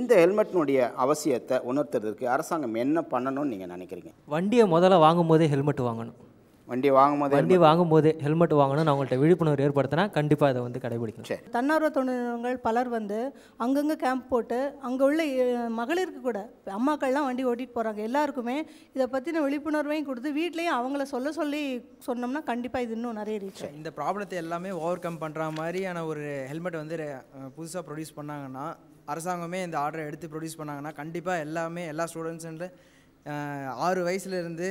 இந்த ஹெல்மெட்னுடைய அவசியத்தை உணர்த்துறதுக்கு அரசாங்கம் என்ன பண்ணணும்னு நீங்கள் நினைக்கிறீங்க? வண்டியை முதல்ல வாங்கும்போதே ஹெல்மெட் வாங்கணும். வண்டி வாங்கும்போதே ஹெல்மெட் வாங்கணும். நான் அவங்கள்ட்ட விழிப்புணர்வு ஏற்படுத்தினா கண்டிப்பாக அதை வந்து கடைபிடிக்கணும். சரி. தன்னார்வ தொழில்கள் பலர் வந்து அங்கங்கே கேம்ப் போட்டு அங்கே உள்ள மகளிருக்கு கூட அம்மாக்கள்லாம் வண்டி ஓட்டிகிட்டு போகிறாங்க. எல்லாருக்குமே இதை பற்றின விழிப்புணர்வையும் கொடுத்து வீட்லேயும் அவங்கள சொல்லி சொன்னோம்னா கண்டிப்பாக இது இன்னும் நிறைய ரீச். இந்த ப்ராப்ளத்தை எல்லாமே ஓவர் கம் பண்ணுற மாதிரியான ஒரு ஹெல்மெட் வந்து புதுசாக ப்ரொடியூஸ் பண்ணாங்கன்னா, அரசாங்கமே இந்த ஆர்டரை எடுத்து ப்ரொடியூஸ் பண்ணாங்கன்னா கண்டிப்பாக எல்லா ஸ்டூடெண்ட்ஸுன்ற 6 வயசுலேருந்து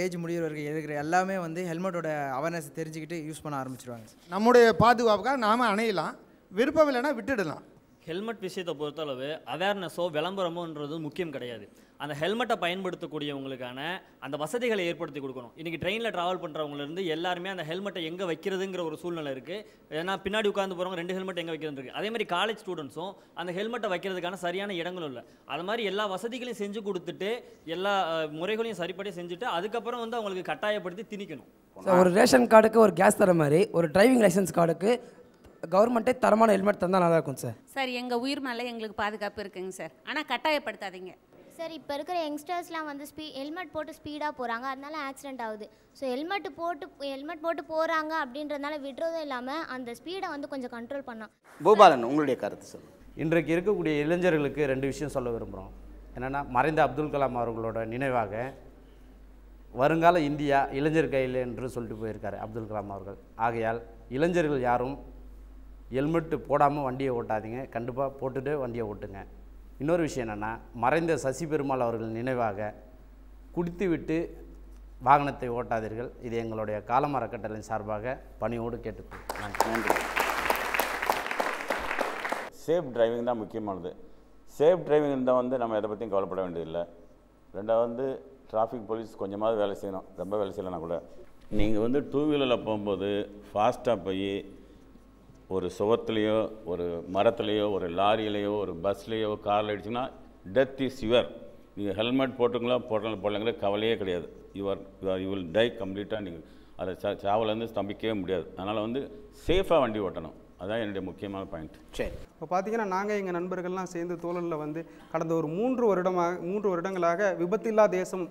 ஏஜ் முடிகிற வரைக்கும் இருக்கிற எல்லாமே வந்து ஹெல்மெட்டோட அவேர்னஸ் தெரிஞ்சுக்கிட்டு யூஸ் பண்ண ஆரம்பிச்சிருவாங்க. நம்முடைய பாதுகாப்புக்காக நாம் அணையலாம், விருப்பம் இல்லைன்னா விட்டுடலாம். ஹெல்மெட் விஷயத்தை பொறுத்தளவு அவேர்னஸோ விளம்பரமோன்றது முக்கியம் கிடையாது. அந்த ஹெல்மெட்டை பயன்படுத்தக்கூடியவங்களுக்கான அந்த வசதிகளை ஏற்படுத்தி கொடுக்கணும். இன்றைக்கி ட்ரெயினில் ட்ராவல் பண்ணுறவங்கலேருந்து எல்லாருமே அந்த ஹெல்மெட்டை எங்கே வைக்கிறதுங்கிற ஒரு சூழ்நிலை இருக்குது. ஏன்னா பின்னாடி உட்காந்து போகிறவங்க 2 ஹெல்மெட் எங்கே வைக்கிறது இருக்குது. அதே மாதிரி காலேஜ் ஸ்டூடெண்ட்ஸும் அந்த ஹெல்மெட்டை வைக்கிறதுக்கான சரியான இடங்களும் இல்லை. அது மாதிரி எல்லா வசதிகளையும் செஞ்சு கொடுத்துட்டு எல்லா முறைகளையும் சரிப்படி செஞ்சுட்டு அதுக்கப்புறம் வந்து அவங்களுக்கு கட்டாயப்படுத்தி திணிக்கணும். ஒரு ரேஷன் கார்டுக்கு ஒரு கேஸ் தர மாதிரி ஒரு டிரைவிங் லைசன்ஸ் கார்டுக்கு கவர்மெண்ட்டே தரமான ஹெல்மெட் தந்தால் நல்லா இருக்கும் சார். சார் எங்கள் உயிர் மேலே எங்களுக்கு பாதுகாப்பு இருக்குங்க சார், ஆனால் கட்டாயப்படுத்தாதீங்க சார். இப்போ இருக்கிற யங்ஸ்டர்ஸ்லாம் வந்து ஹெல்மெட் போட்டு ஸ்பீடாக போகிறாங்க, அதனால ஆக்சிடென்ட் ஆகுது. ஸோ ஹெல்மெட் போட்டு போகிறாங்க அப்படின்றதுனால விடுறதும் இல்லாமல் அந்த ஸ்பீடை வந்து கொஞ்சம் கண்ட்ரோல் பண்ணலாம். பூபாலன், உங்களுடைய கருத்து சொல்லுங்கள். இன்றைக்கு இருக்கக்கூடிய இளைஞர்களுக்கு 2 விஷயம் சொல்ல விரும்புகிறோம். என்னென்னா, மறைந்த அப்துல் கலாம் அவர்களோட நினைவாக வருங்கால இந்தியா இளைஞர் கையில் என்று சொல்லிட்டு போயிருக்காரு அப்துல் கலாம் அவர்கள். ஆகையால் இளைஞர்கள் யாரும் ஹெல்மெட்டு போடாமல் வண்டியை ஓட்டாதீங்க, கண்டிப்பாக போட்டுட்டு வண்டியை ஓட்டுங்க. இன்னொரு விஷயம் என்னென்னா, மறைந்த சசி பெருமாள் அவர்கள் நினைவாக குடித்துவிட்டு வாகனத்தை ஓட்டாதீர்கள். இது எங்களுடைய காலம் அறக்கட்டளையின் சார்பாக பணியோடு கேட்டுக்கொள்கிறேன். நன்றி. சேஃப் டிரைவிங் தான் முக்கியமானது. சேஃப் டிரைவிங் இருந்தால் வந்து நம்ம எதை பற்றியும் கவலைப்பட வேண்டியதில்லை. ரெண்டாவது வந்து டிராஃபிக் போலீஸ் கொஞ்சமாவது வேலை செய்யணும், ரொம்ப வேலை செய்யலைன்னா கூட. நீங்கள் வந்து 2 வீலரில் போகும்போது ஃபாஸ்ட்டாக போய் ஒரு சுவத்துலேயோ ஒரு மரத்துலேயோ ஒரு லாரியிலையோ ஒரு பஸ்லேயோ காரில் அடிச்சிங்கன்னா டெத் இஸ் யுவர். நீங்கள் ஹெல்மெட் போட்டுங்களோ போடலைங்களோ கவலையே கிடையாது. யூ வில் டை கம்ப்ளீட்டாக. நீங்கள் அதை சாவலேருந்து ஸ்தம்பிக்கவே முடியாது. அதனால் வந்து சேஃபாக வண்டி ஓட்டணும். அதான் என்னுடைய முக்கியமான பாயிண்ட். சரி. இப்போ பார்த்தீங்கன்னா நாங்கள் எங்கள் நண்பர்கள்லாம் சேர்ந்து தோழலில் வந்து கடந்த ஒரு 3 வருடங்களாக விபத்தில்லா தேசம்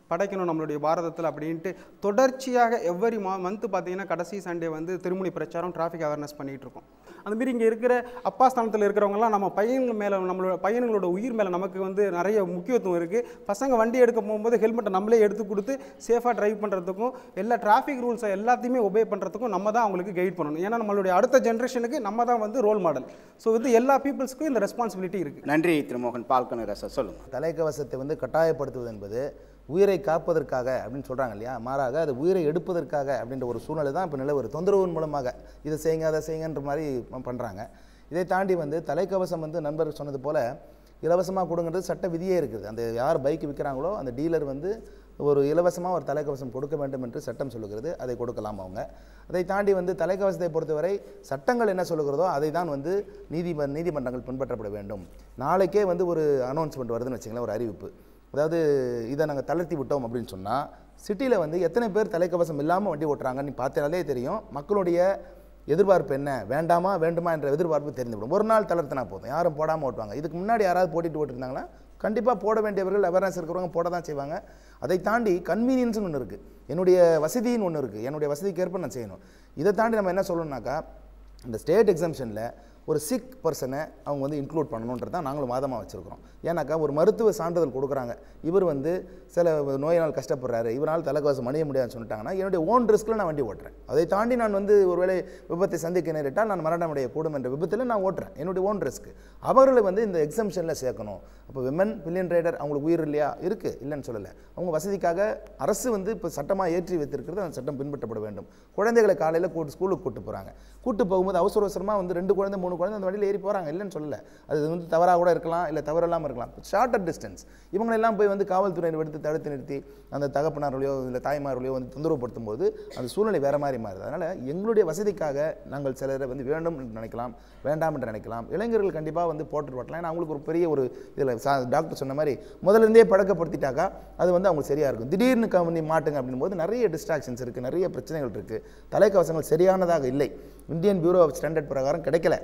படைக்கணும் நம்மளுடைய பாரதத்தில் அப்படின்ட்டு தொடர்ச்சியாக எவ்வரி மந்த்து பார்த்தீங்கன்னா கடைசி சண்டே வந்து திருமணி பிரச்சாரம், டிராஃபிக் அவேர்னஸ் பண்ணிகிட்டு இருக்கோம். அந்தமாரி இங்கே இருக்கிற அப்பா ஸ்தானத்தில் இருக்கிறவங்கலாம் நம்ம பையன்கள் மேலே, நம்மளோட பையன்களோட உயிர் மேலே நமக்கு வந்து நிறைய முக்கியத்துவம் இருக்குது. பசங்க வண்டி எடுக்க போகும்போது ஹெல்மெட்டை நம்மளே எடுத்து கொடுத்து சேஃபாக ட்ரைவ் பண்ணுறதுக்கும் எல்லா டிராஃபிக் ரூல்ஸை எல்லாத்தையுமே ஒபே பண்ணுறதுக்கும் நம்ம தான் அவங்களுக்கு கைட் பண்ணணும். ஏன்னா நம்மளுடைய அடுத்த ஜென்ரேஷனுக்கு நம்ம தான் வந்து ரோல் மாடல். ஸோ வந்து எல்லா பீப்புள்ஸ்க்கும் இந்த ரெஸ்பான்சிபிலிட்டி இருக்குது. நன்றி திருமோகன். பால்கனர் ரசா சொல்லுங்கள். தலைக்கவசத்தை வந்து கட்டாயப்படுத்துவது என்பது உயிரை காப்பதற்காக அப்படின்னு சொல்கிறாங்க இல்லையா, மாறாக அது உயிரை எடுப்பதற்காக அப்படின்ற ஒரு சூழ்நிலை தான் இப்போ நிலவரு. தொந்தரவின் மூலமாக இதை செய்யுங்க அதை செய்யுங்கன்ற மாதிரி பண்ணுறாங்க. இதை தாண்டி வந்து தலைக்கவசம் வந்து நண்பர் சொன்னது போல் இலவசமாக கொடுங்கிறது சட்ட விதியே இருக்குது. அந்த யார் பைக் விற்கிறாங்களோ அந்த டீலர் வந்து ஒரு இலவசமாக ஒரு தலைக்கவசம் கொடுக்க வேண்டும் என்று சட்டம் சொல்லுகிறது. அதை கொடுக்கலாம் அவங்க. அதை தாண்டி வந்து தலைக்கவசத்தை பொறுத்தவரை சட்டங்கள் என்ன சொல்லுகிறதோ அதை தான் வந்து நீதிமன்றங்கள் பின்பற்றப்பட வேண்டும். நாளைக்கே வந்து ஒரு அனௌன்ஸ்மெண்ட் வருதுன்னு வச்சுங்களேன், ஒரு அறிவிப்பு. அதாவது இதை நாங்கள் தளர்த்தி விட்டோம் அப்படின்னு சொன்னால் சிட்டியில் வந்து எத்தனை பேர் தலைக்கவசம் இல்லாமல் வண்டி ஓட்டுறாங்கன்னு பார்த்தாலே தெரியும். மக்களுடைய எதிர்பார்ப்பு என்ன, வேண்டாமா வேண்டுமா என்ற எதிர்பார்ப்பு தெரிந்துவிடும். ஒரு நாள் தளர்த்தினா போதும், யாரும் போடாமல் ஓட்டுவாங்க. இதுக்கு முன்னாடி யாராவது போட்டிட்டு ஓட்டிருந்தாங்கன்னா கண்டிப்பாக போட வேண்டியவர்கள் அவேர்னஸ் இருக்கிறவங்க போட தான் செய்வாங்க. அதை தாண்டி கன்வீனியன்ஸ்னு ஒன்று இருக்குது, என்னுடைய வசதின்னு ஒன்று இருக்குது, என்னுடைய வசதிக்கேற்ப நான் செய்யணும். இதை தாண்டி நம்ம என்ன சொல்லணும்னாக்கா, இந்த ஸ்டேட் எக்ஸம்ஷனில் ஒரு சிக் பர்சனை அவங்க வந்து இன்க்ளூட் பண்ணணுன்றது தான் நாங்களும் வாதமாக வச்சுருக்கிறோம். ஏன்னாக்கா ஒரு மருத்துவ சான்றிதழ் கொடுக்குறாங்க, இவர் வந்து சில நோயினால் கஷ்டப்படுறாரு, இவரால் தலைக்கவசம் அணிய முடியாதுன்னு சொல்லிட்டாங்கன்னா என்னுடைய ஓன் ரிஸ்கில் நான் வண்டி ஓட்டுறேன். அதை தாண்டி நான் வந்து ஒருவேளை விபத்தை சந்திக்க நேரிட்டால் நான் மரணமடைய கூடும் என்ற விபத்தில் நான் ஓட்டுறேன், என்னுடைய ஓன் ரிஸ்க்கு. அவர்களை வந்து இந்த எக்ஸம்ஷனில் சேர்க்கணும். அப்போ விமன் பில்லியன் ரைடர் அவங்களுக்கு உயிர் இல்லையா, இருக்குது, இல்லைன்னு சொல்லலை. அவங்க வசதிக்காக அரசு வந்து இப்போ சட்டமாக ஏற்றி வைத்திருக்கிறது, அந்த சட்டம் பின்பற்றப்பட வேண்டும். குழந்தைகளை காலையில் ஸ்கூலுக்கு கூட்டு போகிறாங்க, கூட்டு போகும்போது அவசரமாக வந்து 2 குழந்தை 3 குழந்தை அந்த வண்டியில் ஏறி போகிறாங்க, இல்லைன்னு சொல்லலை. அது வந்து தவறாக கூட இருக்கலாம், இல்லை தவறில்லாமல் இருக்கலாம். ஷார்ட்டர் டிஸ்டன்ஸ் இவங்களெல்லாம் போய் வந்து காவல்துறையினர் எடுத்து தடுத்து நிறுத்தி அந்த தகப்பனார்களையோ இல்லை தாய்மார்களையோ வந்து தொந்தரவுப்படுத்தும் போது அந்த சூழ்நிலை வேறு மாதிரி மாறுது. அதனால் எங்களுடைய வசதிக்காக நாங்கள் சிலரை வந்து வேண்டும் என்று நினைக்கலாம், வேண்டாம் என்று நினைக்கலாம். இளைஞர்கள் கண்டிப்பாக வந்து போட்டு ஓட்டலாம். ஏன்னா அவங்களுக்கு ஒரு பெரிய ஒரு இதில் டாக்டர் சொன்ன மாதிரி முதலிருந்தே பழக்கப்படுத்திட்டாக்கா அது வந்து அவங்க சரியாக இருக்கும். திடீர்னு கவனி மாட்டுங்க அப்படின் போது நிறைய டிஸ்ட்ராக்ஷன்ஸ் இருக்குது, நிறைய பிரச்சனைகள் இருக்குது. தலைக்கவசங்கள் சரியானதாக இல்லை, இந்தியன் பியூரோ ஆஃப் ஸ்டாண்டர்ட் பிரகாரம் கிடைக்கல.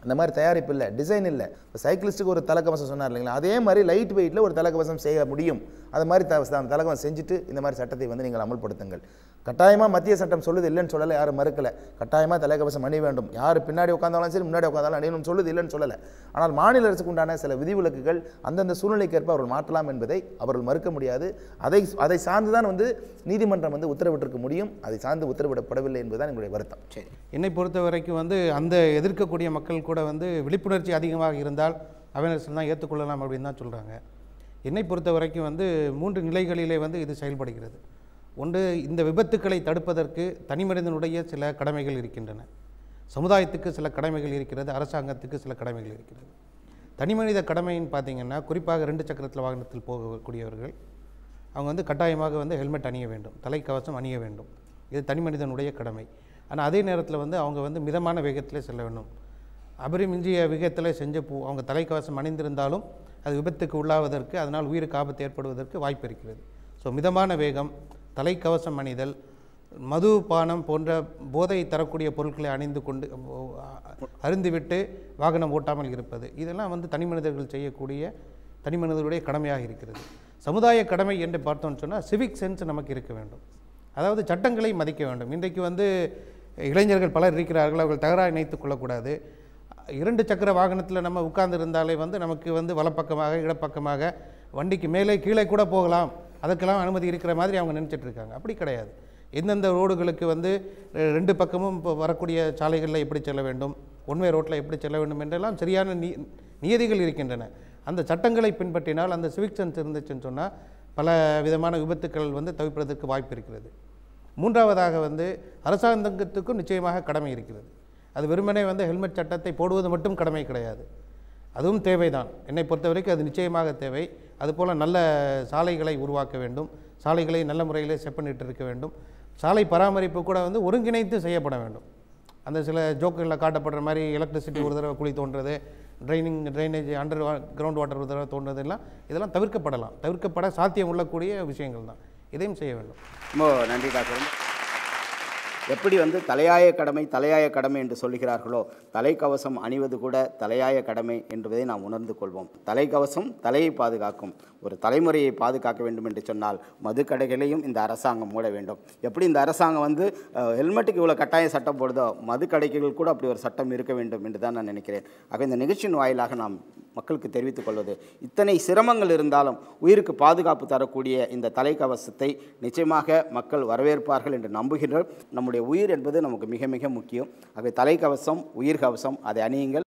அந்த மாதிரி தயாரிப்பு இல்லை, டிசைன் இல்லை. இப்போ சைக்கிளிஸ்ட்டுக்கு ஒரு தலைக்கவசம் சொன்னார் இல்லைங்களா, அதே மாதிரி லைட் வெயிட்டில் ஒரு தலைக்கவசம் செய்ய முடியும். அது மாதிரி தலைக்கவசம் செஞ்சுட்டு இந்த மாதிரி சட்டத்தை வந்து நீங்கள் அமல்படுத்துங்கள். கட்டாயமாக மத்திய சட்டம் சொல்லுது, இல்லைன்னு சொல்லலை, யாரும் மறுக்கலை. கட்டாயமாக தலைக்கவசம் அணிய வேண்டும், யார் பின்னாடி உட்காந்தாலும் சரி முன்னாடி உட்காந்தாலும் அணியணும்னு சொல்லுது, இல்லைன்னு சொல்லலை. ஆனால் மாநில அரசுக்கு உண்டான சில விதிவிலக்குகள் அந்தந்த சூழ்நிலைக்கேற்ப அவர்கள் மாற்றலாம் என்பதை அவர்கள் மறுக்க முடியாது. அதை சார்ந்து தான் வந்து நீதிமன்றம் வந்து உத்தரவிட்டிருக்க முடியும். அதை சார்ந்து உத்தரவிடப்படவில்லை என்பதுதான் எங்களுடைய வருத்தம். சரி, என்னை பொறுத்த வரைக்கும் வந்து அந்த எதிர்க்கக்கூடிய மக்கள் கூட வந்து விழிப்புணர்ச்சி அதிகமாக இருந்தால் அவேர்னஸ் தான் ஏற்றுக்கொள்ளலாம் அப்படின்னு தான் சொல்கிறாங்க. என்னை பொறுத்த வரைக்கும் வந்து 3 நிலைகளிலே வந்து இது செயல்படுகிறது. ஒன்று, இந்த விபத்துக்களை தடுப்பதற்கு தனிமனிதனுடைய சில கடமைகள் இருக்கின்றன, சமுதாயத்துக்கு சில கடமைகள் இருக்கிறது, அரசாங்கத்துக்கு சில கடமைகள் இருக்கிறது. தனிமனித கடமைன்னு பார்த்திங்கன்னா குறிப்பாக 2 சக்கரத்தில் வாகனத்தில் போகக்கூடியவர்கள் அவங்க வந்து கட்டாயமாக வந்து ஹெல்மெட் அணிய வேண்டும், தலைக்கவசம் அணிய வேண்டும். இது தனிமனிதனுடைய கடமை. ஆனால் அதே நேரத்தில் வந்து அவங்க வந்து மிதமான வேகத்தில் செல்ல வேண்டும். அபரிமிஞ்சிய வேகத்தில் அவங்க தலைக்கவசம் அணிந்திருந்தாலும் அது விபத்துக்கு உள்ளாவதற்கு, அதனால் உயிருக்கு ஆபத்து ஏற்படுவதற்கு வாய்ப்பு இருக்கிறது. ஸோ மிதமான வேகம், தலைக்கவசம் அணிதல், மதுபானம் போன்ற போதை தரக்கூடிய பொருட்களை அருந்திவிட்டு வாகனம் ஓட்டாமல் இருப்பது, இதெல்லாம் வந்து தனிமனிதர்கள் செய்யக்கூடிய தனிமனிதர்களுடைய கடமையாக இருக்கிறது. சமுதாய கடமை என்று பார்த்தோம்னு சொன்னால் சிவிக் சென்ஸ் நமக்கு இருக்க வேண்டும். அதாவது சட்டங்களை மதிக்க வேண்டும். இன்றைக்கு வந்து இளைஞர்கள் பலர் இருக்கிறார்கள், அவர்கள் தகராறு இணைத்துக் கொள்ளக்கூடாது. 2 சக்கர வாகனத்தில் நம்ம உட்கார்ந்து இருந்தாலே வந்து நமக்கு வந்து வலப்பக்கமாக இடப்பக்கமாக வண்டிக்கு மேலே கீழே கூட போகலாம், அதுக்கெல்லாம் அனுமதி இருக்கிற மாதிரி அவங்க நினச்சிட்டு இருக்காங்க. அப்படி கிடையாது. எந்தெந்த ரோடுகளுக்கு வந்து 2 பக்கமும் இப்போ வரக்கூடிய சாலைகளில் எப்படி செல்ல வேண்டும், ஒன்வே ரோட்டில் எப்படி செல்ல வேண்டும் என்றெல்லாம் சரியான நியதிகள் இருக்கின்றன. அந்த சட்டங்களை பின்பற்றினால், அந்த சிவிக் சென்ஸ் இருந்துச்சுன்னு சொன்னால் பல விதமான விபத்துக்கள் வந்து தவிர்ப்பதற்கு வாய்ப்பு இருக்கிறது. 3ஆவதாக வந்து அரசாங்கத்துக்கும் நிச்சயமாக கடமை இருக்கிறது. அது வெறுமனே வந்து ஹெல்மெட் சட்டத்தை போடுவது மட்டும் கடமை கிடையாது, அதுவும் தேவைதான். என்னை பொறுத்த வரைக்கும் அது நிச்சயமாக தேவை. அதுபோல் நல்ல சாலைகளை உருவாக்க வேண்டும், சாலைகளை நல்ல முறையில் செப்பனிட்டு இருக்க வேண்டும். சாலை பராமரிப்பு கூட வந்து ஒருங்கிணைத்து செய்யப்பட வேண்டும். அந்த சில ஜோக்குகளில் காட்டப்படுற மாதிரி எலக்ட்ரிசிட்டி ஒரு தடவை குழி தோன்றது, ட்ரைனேஜ் அண்டர் கிரவுண்ட் வாட்டர் ஒரு தடவை தோன்றது, இதெல்லாம் தவிர்க்கப்படலாம். தவிர்க்கப்பட சாத்தியம் உள்ளக்கூடிய விஷயங்கள் தான். இதையும் செய்ய வேண்டும். ரொம்ப நன்றி டாக்டர். எப்படி வந்து தலையாய கடமை என்று சொல்லுகிறார்களோ, தலைக்கவசம் அணிவது கூட தலையாய கடமை என்பதை நாம் உணர்ந்து கொள்வோம். தலைக்கவசம் தலையை பாதுகாக்கும். ஒரு தலைமுறையை பாதுகாக்க வேண்டும் என்று சொன்னால் மதுக்கடைகளையும் இந்த அரசாங்கம் மூட வேண்டும். எப்படி இந்த அரசாங்கம் வந்து ஹெல்மெட்டுக்கு இவ்வளோ கட்டாய சட்டம் போடுதோ, மதுக்கடைகள் கூட அப்படி ஒரு சட்டம் இருக்க வேண்டும் என்று தான் நான் நினைக்கிறேன். ஆக இந்த நிகழ்ச்சியின் வாயிலாக நாம் மக்களுக்கு தெரிவித்துக் கொள்வது, இத்தனை சிரமங்கள் இருந்தாலும் உயிருக்கு பாதுகாப்பு தரக்கூடிய இந்த தலைக்கவசத்தை நிச்சயமாக மக்கள் வரவேற்பார்கள் என்று நம்புகிறோம். நம்முடைய உயிர் என்பது நமக்கு மிக மிக முக்கியம். ஆக தலைக்கவசம் உயிர் கவசம், அதை அணியுங்கள்.